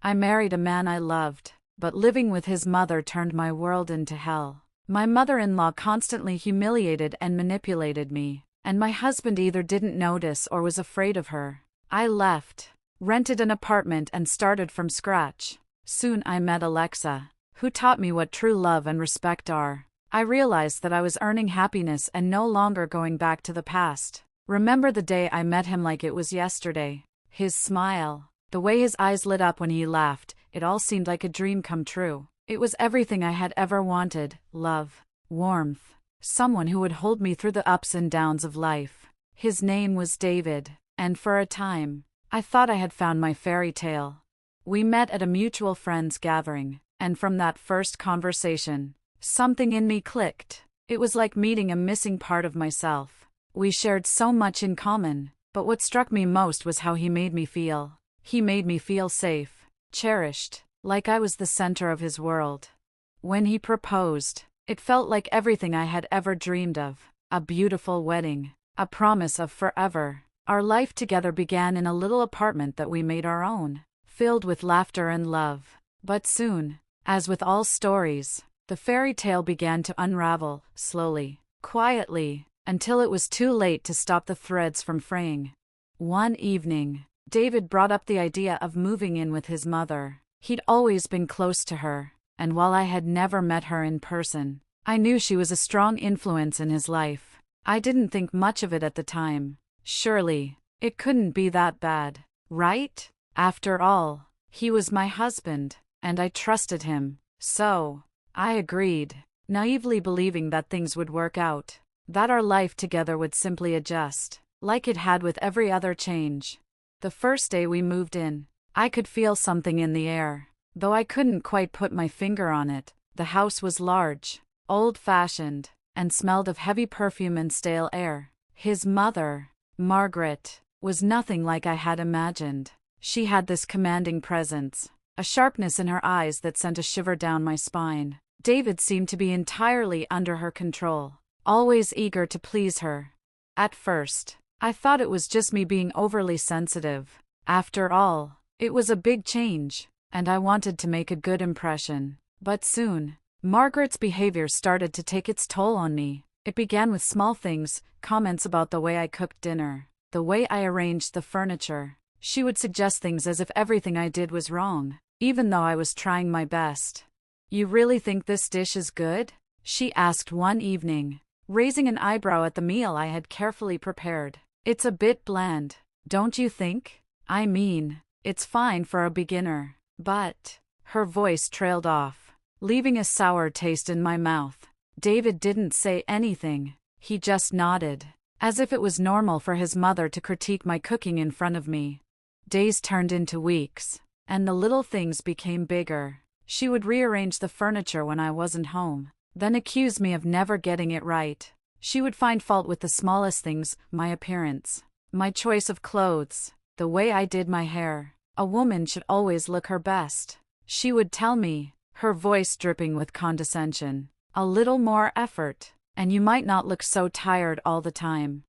I married a man I loved, but living with his mother turned my world into hell. My mother-in-law constantly humiliated and manipulated me, and my husband either didn't notice or was afraid of her. I left, rented an apartment and started from scratch. Soon I met Alexa, who taught me what true love and respect are. I realized that I was earning happiness and no longer going back to the past. Remember the day I met him like it was yesterday. His smile, the way his eyes lit up when he laughed, it all seemed like a dream come true. It was everything I had ever wanted: love, warmth, someone who would hold me through the ups and downs of life. His name was David, and for a time, I thought I had found my fairy tale. We met at a mutual friends gathering, and from that first conversation, something in me clicked. It was like meeting a missing part of myself. We shared so much in common, but what struck me most was how he made me feel. He made me feel safe, cherished, like I was the center of his world. When he proposed, it felt like everything I had ever dreamed of: a beautiful wedding, a promise of forever. Our life together began in a little apartment that we made our own, filled with laughter and love. But soon, as with all stories, the fairy tale began to unravel, slowly, quietly, until it was too late to stop the threads from fraying. One evening, David brought up the idea of moving in with his mother. He'd always been close to her, and while I had never met her in person, I knew she was a strong influence in his life. I didn't think much of it at the time. Surely, it couldn't be that bad, right? After all, he was my husband, and I trusted him. So, I agreed, naively believing that things would work out, that our life together would simply adjust, like it had with every other change. The first day we moved in, I could feel something in the air, though I couldn't quite put my finger on it. The house was large, old-fashioned, and smelled of heavy perfume and stale air. His mother, Margaret, was nothing like I had imagined. She had this commanding presence, a sharpness in her eyes that sent a shiver down my spine. David seemed to be entirely under her control, always eager to please her. At first, I thought it was just me being overly sensitive. After all, it was a big change, and I wanted to make a good impression. But soon, Margaret's behavior started to take its toll on me. It began with small things, comments about the way I cooked dinner, the way I arranged the furniture. She would suggest things as if everything I did was wrong, even though I was trying my best. "You really think this dish is good?" she asked one evening, raising an eyebrow at the meal I had carefully prepared. "It's a bit bland, don't you think? I mean, it's fine for a beginner." But her voice trailed off, leaving a sour taste in my mouth. David didn't say anything. He just nodded, as if it was normal for his mother to critique my cooking in front of me. Days turned into weeks, and the little things became bigger. She would rearrange the furniture when I wasn't home, then accuse me of never getting it right. She would find fault with the smallest things: my appearance, my choice of clothes, the way I did my hair. A woman should always look her best, she would tell me, her voice dripping with condescension. A little more effort, and you might not look so tired all the time.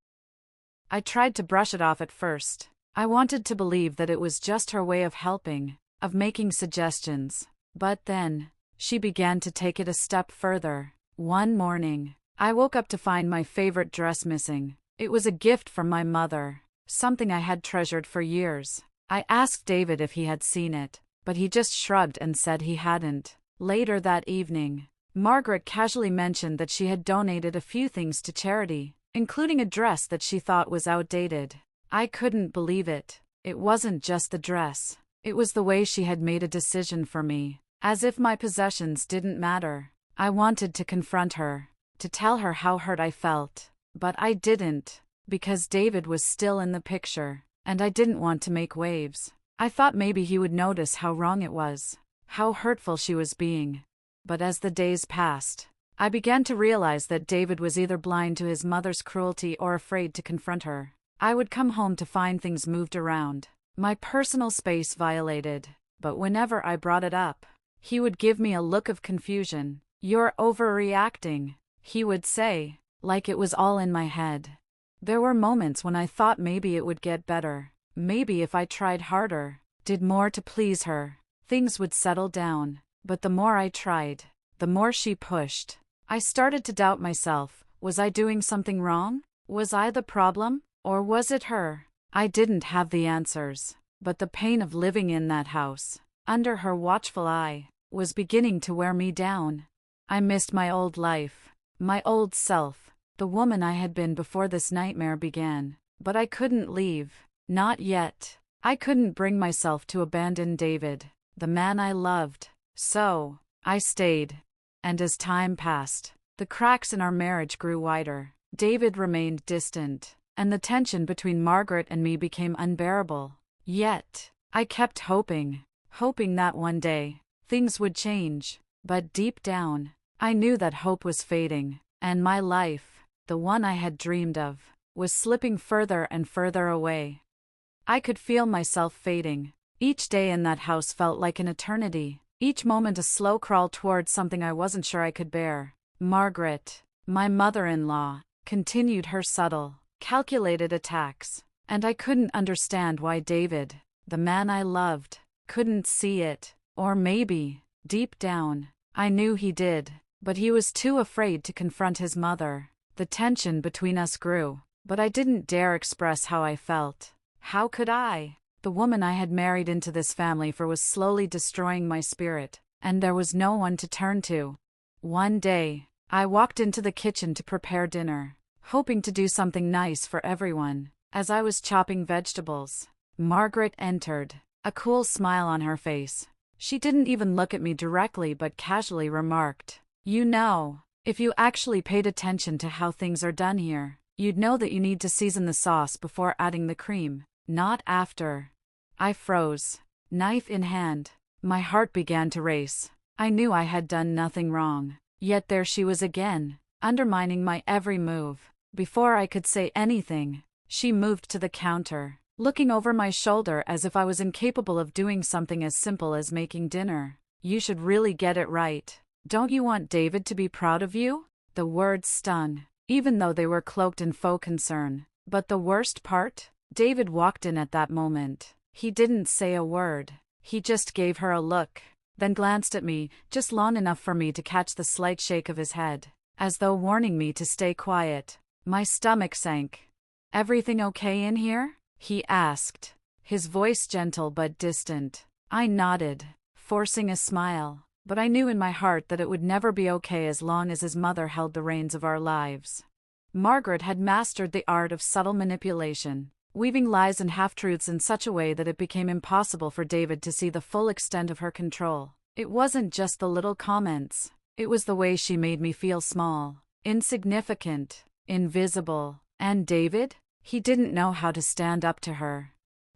I tried to brush it off at first. I wanted to believe that it was just her way of helping, of making suggestions. But then, she began to take it a step further. One morning, I woke up to find my favorite dress missing. It was a gift from my mother, something I had treasured for years. I asked David if he had seen it, but he just shrugged and said he hadn't. Later that evening, Margaret casually mentioned that she had donated a few things to charity, including a dress that she thought was outdated. I couldn't believe it. It wasn't just the dress. It was the way she had made a decision for me, as if my possessions didn't matter. I wanted to confront her, to tell her how hurt I felt, but I didn't, because David was still in the picture, and I didn't want to make waves. I thought maybe he would notice how wrong it was, how hurtful she was being. But as the days passed, I began to realize that David was either blind to his mother's cruelty or afraid to confront her. I would come home to find things moved around, my personal space violated, but whenever I brought it up, he would give me a look of confusion. "You're overreacting," he would say, like it was all in my head. There were moments when I thought maybe it would get better, maybe if I tried harder, did more to please her. things would settle down. But the more I tried, the more she pushed. I started to doubt myself. Was I doing something wrong? Was I the problem? Or was it her? I didn't have the answers, but the pain of living in that house, under her watchful eye, was beginning to wear me down. I missed my old life, my old self, the woman I had been before this nightmare began. But I couldn't leave. Not yet. I couldn't bring myself to abandon David, the man I loved. So, I stayed. And as time passed, the cracks in our marriage grew wider. David remained distant, and the tension between Margaret and me became unbearable. Yet, I kept hoping that one day, things would change. But deep down, I knew that hope was fading, and my life, the one I had dreamed of, was slipping further and further away. I could feel myself fading. Each day in that house felt like an eternity, each moment a slow crawl towards something I wasn't sure I could bear. Margaret, my mother-in-law, continued her subtle, calculated attacks, and I couldn't understand why David, the man I loved, couldn't see it. Or maybe, deep down, I knew he did, but he was too afraid to confront his mother. The tension between us grew, but I didn't dare express how I felt. How could I? The woman I had married into this family for was slowly destroying my spirit, and there was no one to turn to. One day, I walked into the kitchen to prepare dinner, hoping to do something nice for everyone. As I was chopping vegetables, Margaret entered, a cool smile on her face. She didn't even look at me directly but casually remarked, "You know, if you actually paid attention to how things are done here, you'd know that you need to season the sauce before adding the cream, not after." I froze, knife in hand. My heart began to race. I knew I had done nothing wrong, yet there she was again, undermining my every move. Before I could say anything, she moved to the counter, looking over my shoulder as if I was incapable of doing something as simple as making dinner. "You should really get it right. Don't you want David to be proud of you?" The words stung, even though they were cloaked in faux concern. But the worst part? David walked in at that moment. He didn't say a word. He just gave her a look, then glanced at me, just long enough for me to catch the slight shake of his head, as though warning me to stay quiet. My stomach sank. "Everything okay in here?" he asked, his voice gentle but distant. I nodded, forcing a smile, but I knew in my heart that it would never be okay as long as his mother held the reins of our lives. Margaret had mastered the art of subtle manipulation, weaving lies and half-truths in such a way that it became impossible for David to see the full extent of her control. It wasn't just the little comments. It was the way she made me feel small, insignificant, invisible. And David? He didn't know how to stand up to her.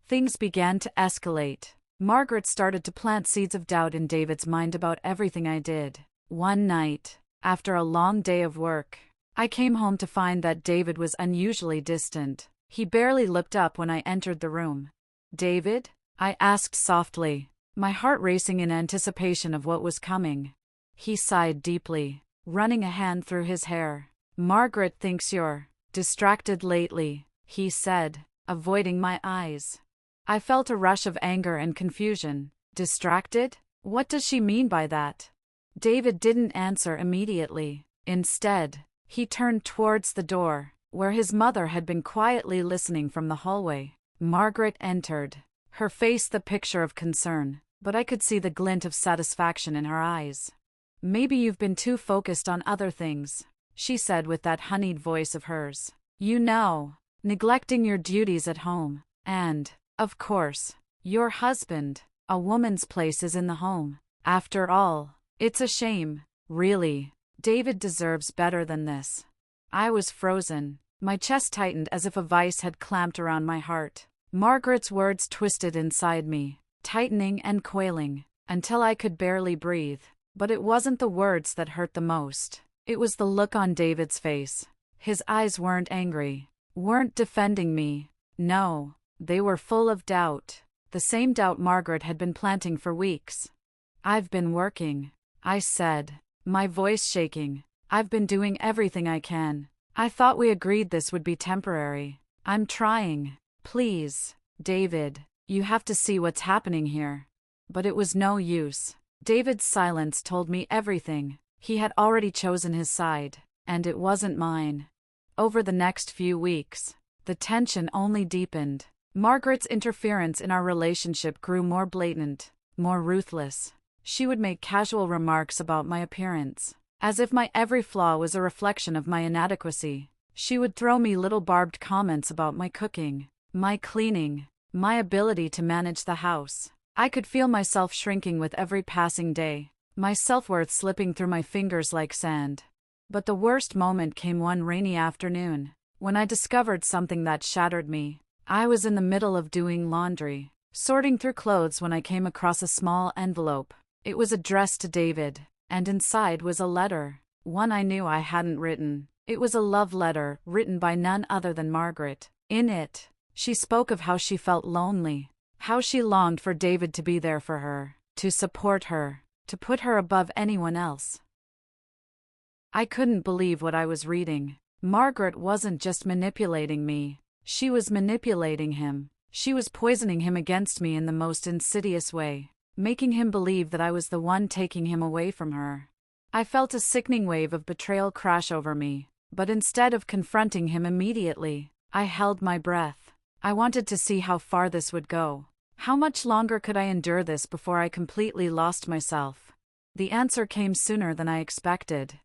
Things began to escalate. Margaret started to plant seeds of doubt in David's mind about everything I did. One night, after a long day of work, I came home to find that David was unusually distant. He barely looked up when I entered the room. "David?" I asked softly, my heart racing in anticipation of what was coming. He sighed deeply, running a hand through his hair. "Margaret thinks you're distracted lately," he said, avoiding my eyes. I felt a rush of anger and confusion. Distracted? What does she mean by that? David didn't answer immediately. Instead, he turned towards the door, where his mother had been quietly listening from the hallway. Margaret entered, her face the picture of concern, but I could see the glint of satisfaction in her eyes. "Maybe you've been too focused on other things," she said with that honeyed voice of hers. "You know, neglecting your duties at home, and, of course, your husband. A woman's place is in the home. After all, it's a shame, really. David deserves better than this." I was frozen. My chest tightened as if a vice had clamped around my heart. Margaret's words twisted inside me, tightening and coiling, until I could barely breathe. But it wasn't the words that hurt the most. It was the look on David's face. His eyes weren't angry, weren't defending me. No, they were full of doubt. The same doubt Margaret had been planting for weeks. "I've been working," I said, my voice shaking. "I've been doing everything I can. I thought we agreed this would be temporary. I'm trying. Please, David, you have to see what's happening here." But it was no use. David's silence told me everything. He had already chosen his side, and it wasn't mine. Over the next few weeks, the tension only deepened. Margaret's interference in our relationship grew more blatant, more ruthless. She would make casual remarks about my appearance, as if my every flaw was a reflection of my inadequacy. She would throw me little barbed comments about my cooking, my cleaning, my ability to manage the house. I could feel myself shrinking with every passing day, my self-worth slipping through my fingers like sand. But the worst moment came one rainy afternoon, when I discovered something that shattered me. I was in the middle of doing laundry, sorting through clothes when I came across a small envelope. It was addressed to David, and inside was a letter, one I knew I hadn't written. It was a love letter, written by none other than Margaret. In it, she spoke of how she felt lonely, how she longed for David to be there for her, to support her, to put her above anyone else. I couldn't believe what I was reading. Margaret wasn't just manipulating me, she was manipulating him. She was poisoning him against me in the most insidious way, making him believe that I was the one taking him away from her. I felt a sickening wave of betrayal crash over me, but instead of confronting him immediately, I held my breath. I wanted to see how far this would go. How much longer could I endure this before I completely lost myself? The answer came sooner than I expected.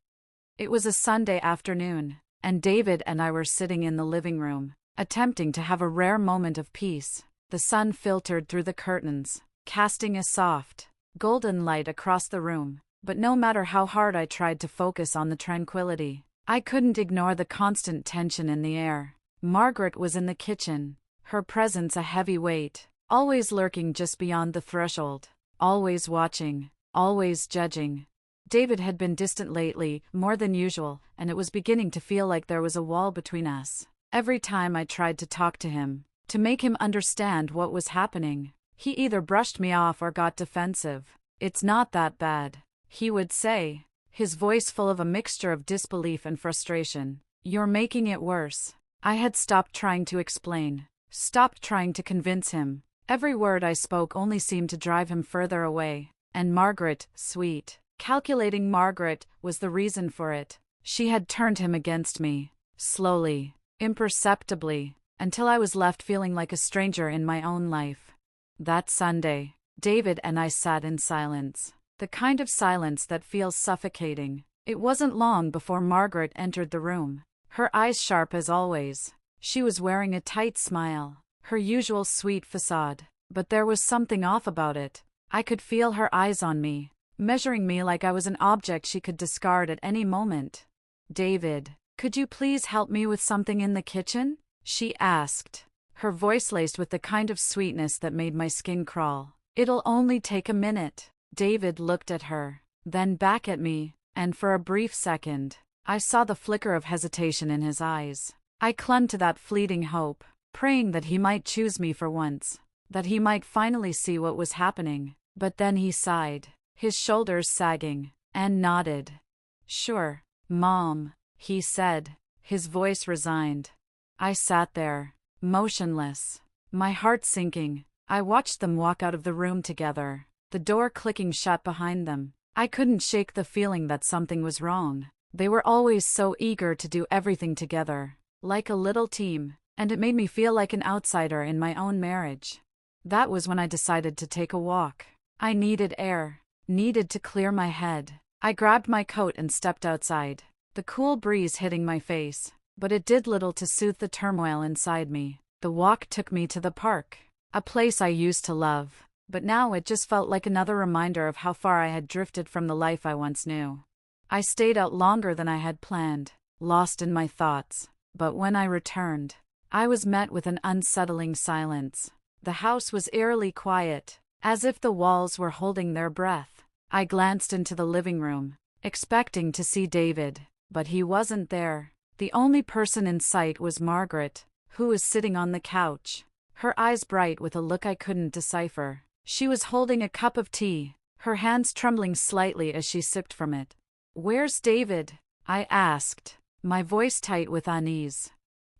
It was a Sunday afternoon, and David and I were sitting in the living room, attempting to have a rare moment of peace. The sun filtered through the curtains, casting a soft, golden light across the room, but no matter how hard I tried to focus on the tranquility, I couldn't ignore the constant tension in the air. Margaret was in the kitchen, her presence a heavy weight, always lurking just beyond the threshold, always watching, always judging. David had been distant lately, more than usual, and it was beginning to feel like there was a wall between us. Every time I tried to talk to him, to make him understand what was happening, he either brushed me off or got defensive. "It's not that bad," he would say, his voice full of a mixture of disbelief and frustration. "You're making it worse." I had stopped trying to explain, stopped trying to convince him. Every word I spoke only seemed to drive him further away. And Margaret, sweet, calculating Margaret, was the reason for it. She had turned him against me, slowly, imperceptibly, until I was left feeling like a stranger in my own life. That Sunday, David and I sat in silence, the kind of silence that feels suffocating. It wasn't long before Margaret entered the room, her eyes sharp as always. She was wearing a tight smile, her usual sweet facade, but there was something off about it. I could feel her eyes on me, measuring me like I was an object she could discard at any moment. "David, could you please help me with something in the kitchen?" she asked, her voice laced with the kind of sweetness that made my skin crawl. "It'll only take a minute." David looked at her, then back at me, and for a brief second, I saw the flicker of hesitation in his eyes. I clung to that fleeting hope, praying that he might choose me for once, that he might finally see what was happening. But then he sighed, his shoulders sagging, and nodded. "Sure, Mom," he said, his voice resigned. I sat there, motionless, my heart sinking. I watched them walk out of the room together, the door clicking shut behind them. I couldn't shake the feeling that something was wrong. They were always so eager to do everything together, like a little team, and it made me feel like an outsider in my own marriage. That was when I decided to take a walk. I needed air, needed to clear my head. I grabbed my coat and stepped outside, the cool breeze hitting my face, but it did little to soothe the turmoil inside me. The walk took me to the park, a place I used to love, but now it just felt like another reminder of how far I had drifted from the life I once knew. I stayed out longer than I had planned, lost in my thoughts, but when I returned, I was met with an unsettling silence. The house was eerily quiet, as if the walls were holding their breath. I glanced into the living room, expecting to see David, but he wasn't there. The only person in sight was Margaret, who was sitting on the couch, her eyes bright with a look I couldn't decipher. She was holding a cup of tea, her hands trembling slightly as she sipped from it. "Where's David?" I asked, my voice tight with unease.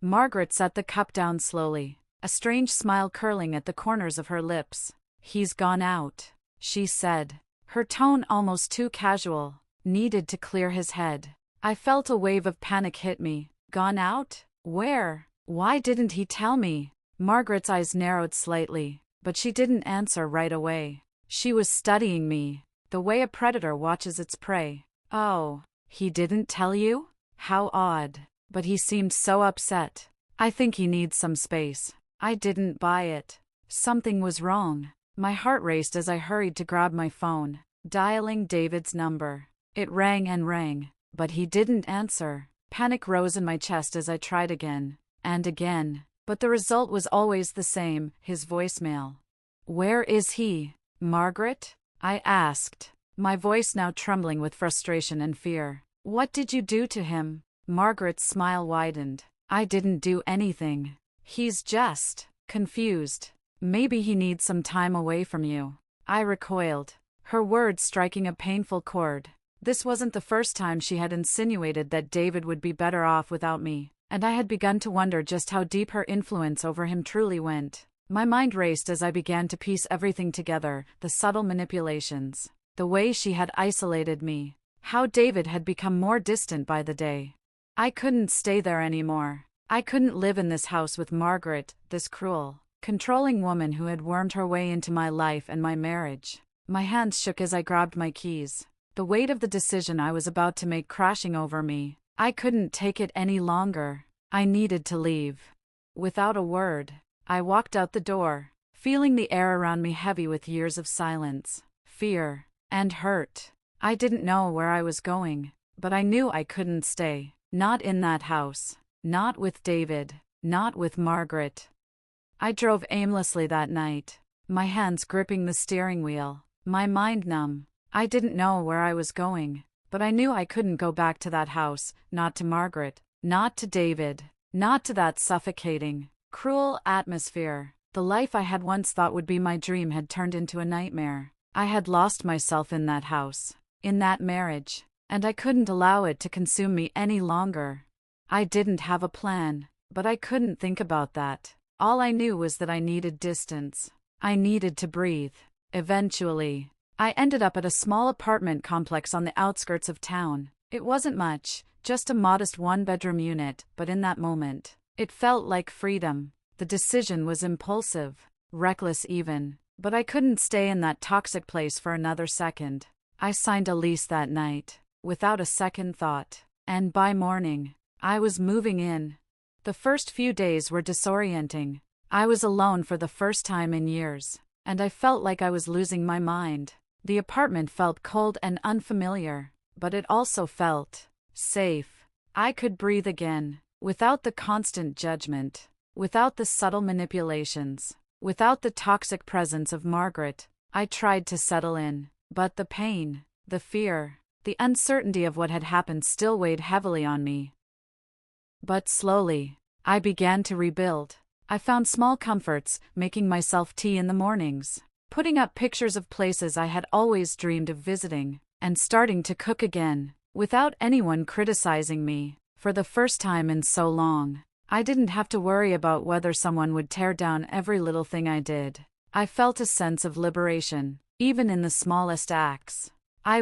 Margaret set the cup down slowly, a strange smile curling at the corners of her lips. "He's gone out," she said, her tone almost too casual. Needed to clear his head. I felt a wave of panic hit me. Gone out? Where? Why didn't he tell me? Margaret's eyes narrowed slightly, but she didn't answer right away. She was studying me, the way a predator watches its prey. Oh, he didn't tell you? How odd. But he seemed so upset. I think he needs some space. I didn't buy it. Something was wrong. My heart raced as I hurried to grab my phone, dialing David's number. It rang and rang, but he didn't answer. Panic rose in my chest as I tried again and again, but the result was always the same, his voicemail. Where is he? Margaret? I asked, my voice now trembling with frustration and fear. What did you do to him? Margaret's smile widened. I didn't do anything. He's just confused. Maybe he needs some time away from you. I recoiled, her words striking a painful chord. This wasn't the first time she had insinuated that David would be better off without me, and I had begun to wonder just how deep her influence over him truly went. My mind raced as I began to piece everything together, the subtle manipulations, the way she had isolated me, how David had become more distant by the day. I couldn't stay there anymore. I couldn't live in this house with Margaret, this cruel, controlling woman who had wormed her way into my life and my marriage. My hands shook as I grabbed my keys, the weight of the decision I was about to make crashing over me. I couldn't take it any longer. I needed to leave. Without a word, I walked out the door, feeling the air around me heavy with years of silence, fear, and hurt. I didn't know where I was going, but I knew I couldn't stay. Not in that house. Not with David. Not with Margaret. I drove aimlessly that night, my hands gripping the steering wheel, my mind numb. I didn't know where I was going, but I knew I couldn't go back to that house, not to Margaret, not to David, not to that suffocating, cruel atmosphere. The life I had once thought would be my dream had turned into a nightmare. I had lost myself in that house, in that marriage, and I couldn't allow it to consume me any longer. I didn't have a plan, but I couldn't think about that. All I knew was that I needed distance. I needed to breathe. Eventually, I ended up at a small apartment complex on the outskirts of town. It wasn't much, just a modest one-bedroom unit, but in that moment, it felt like freedom. The decision was impulsive, reckless even, but I couldn't stay in that toxic place for another second. I signed a lease that night, without a second thought, and by morning, I was moving in. The first few days were disorienting. I was alone for the first time in years, and I felt like I was losing my mind. The apartment felt cold and unfamiliar, but it also felt safe. I could breathe again, without the constant judgment, without the subtle manipulations, without the toxic presence of Margaret. I tried to settle in, but the pain, the fear, the uncertainty of what had happened still weighed heavily on me. But slowly, I began to rebuild. I found small comforts, making myself tea in the mornings, putting up pictures of places I had always dreamed of visiting, and starting to cook again, without anyone criticizing me. For the first time in so long, I didn't have to worry about whether someone would tear down every little thing I did. I felt a sense of liberation, even in the smallest acts.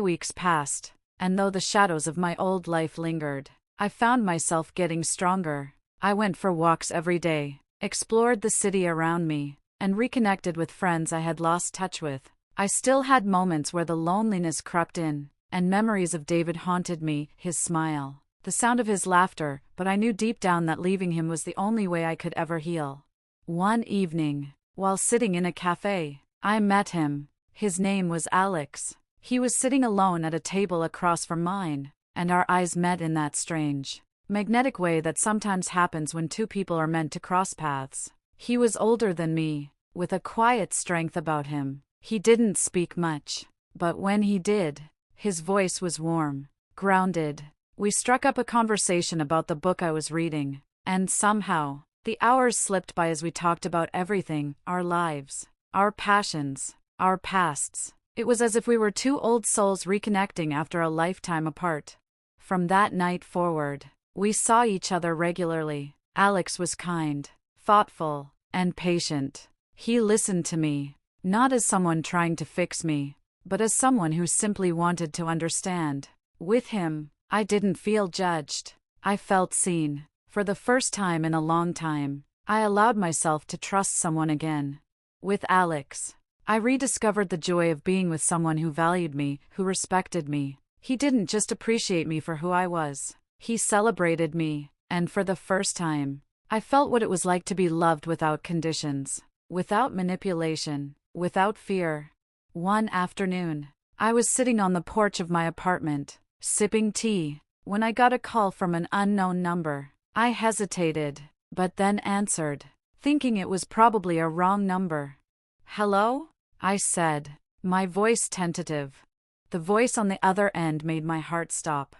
Weeks passed, and though the shadows of my old life lingered, I found myself getting stronger. I went for walks every day, explored the city around me, and reconnected with friends I had lost touch with. I still had moments where the loneliness crept in, and memories of David haunted me, his smile, the sound of his laughter, but I knew deep down that leaving him was the only way I could ever heal. One evening, while sitting in a cafe, I met him. His name was Alex. He was sitting alone at a table across from mine, and our eyes met in that strange, magnetic way that sometimes happens when two people are meant to cross paths. He was older than me, with a quiet strength about him. He didn't speak much, but when he did, his voice was warm, grounded. We struck up a conversation about the book I was reading, and somehow, the hours slipped by as we talked about everything, our lives, our passions, our pasts. It was as if we were two old souls reconnecting after a lifetime apart. From that night forward, we saw each other regularly. Alex was kind, thoughtful, and patient. He listened to me, Not as someone trying to fix me, but as someone who simply wanted to understand. With him, I didn't feel judged. I felt seen. For the first time in a long time, I allowed myself to trust someone again. With Alex, I rediscovered the joy of being with someone who valued me, who respected me. He didn't just appreciate me for who I was. He celebrated me, and for the first time, I felt what it was like to be loved without conditions, without manipulation, without fear. One afternoon, I was sitting on the porch of my apartment, sipping tea, when I got a call from an unknown number. I hesitated, but then answered, thinking it was probably a wrong number. "Hello?" I said, my voice tentative. The voice on the other end made my heart stop.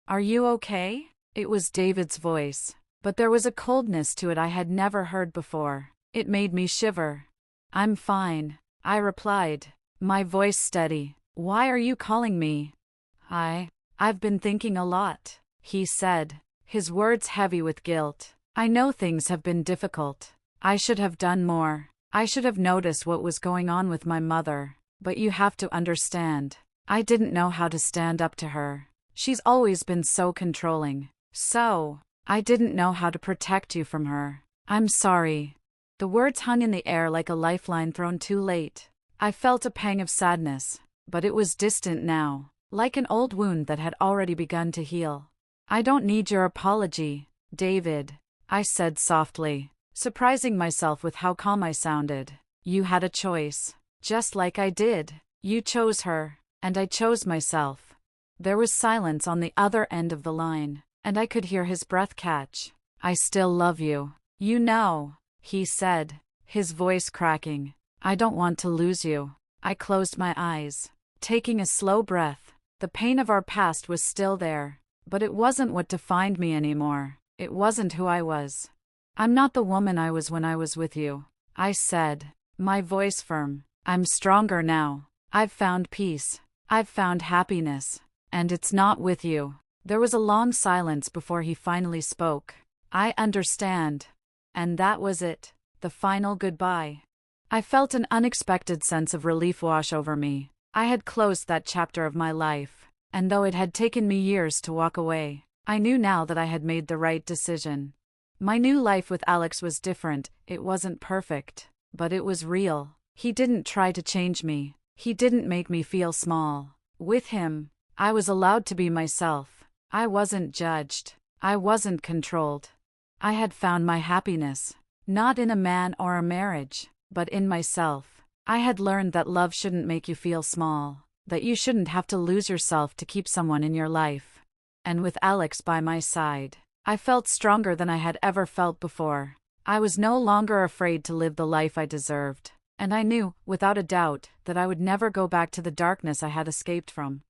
"Are you okay?" It was David's voice, but there was a coldness to it I had never heard before. It made me shiver. "I'm fine," I replied, my voice steady. "Why are you calling me?" I've been thinking a lot," he said, his words heavy with guilt. "I know things have been difficult. I should have done more. I should have noticed what was going on with my mother. But you have to understand, I didn't know how to stand up to her. She's always been so controlling. So, I didn't know how to protect you from her. I'm sorry." The words hung in the air like a lifeline thrown too late. I felt a pang of sadness, but it was distant now, like an old wound that had already begun to heal. "I don't need your apology, David," I said softly, surprising myself with how calm I sounded. "You had a choice, just like I did. You chose her, and I chose myself." There was silence on the other end of the line, and I could hear his breath catch. "I still love you, you know," he said, his voice cracking. "I don't want to lose you." I closed my eyes, taking a slow breath. The pain of our past was still there, but it wasn't what defined me anymore. It wasn't who I was. "I'm not the woman I was when I was with you," I said, my voice firm. "I'm stronger now. I've found peace. I've found happiness. And it's not with you." There was a long silence before he finally spoke. "I understand." And that was it, the final goodbye. I felt an unexpected sense of relief wash over me. I had closed that chapter of my life, and though it had taken me years to walk away, I knew now that I had made the right decision. My new life with Alex was different. It wasn't perfect, but it was real. He didn't try to change me. He didn't make me feel small. With him, I was allowed to be myself. I wasn't judged. I wasn't controlled. I had found my happiness, not in a man or a marriage, but in myself. I had learned that love shouldn't make you feel small, that you shouldn't have to lose yourself to keep someone in your life. And with Alex by my side, I felt stronger than I had ever felt before. I was no longer afraid to live the life I deserved, and I knew, without a doubt, that I would never go back to the darkness I had escaped from.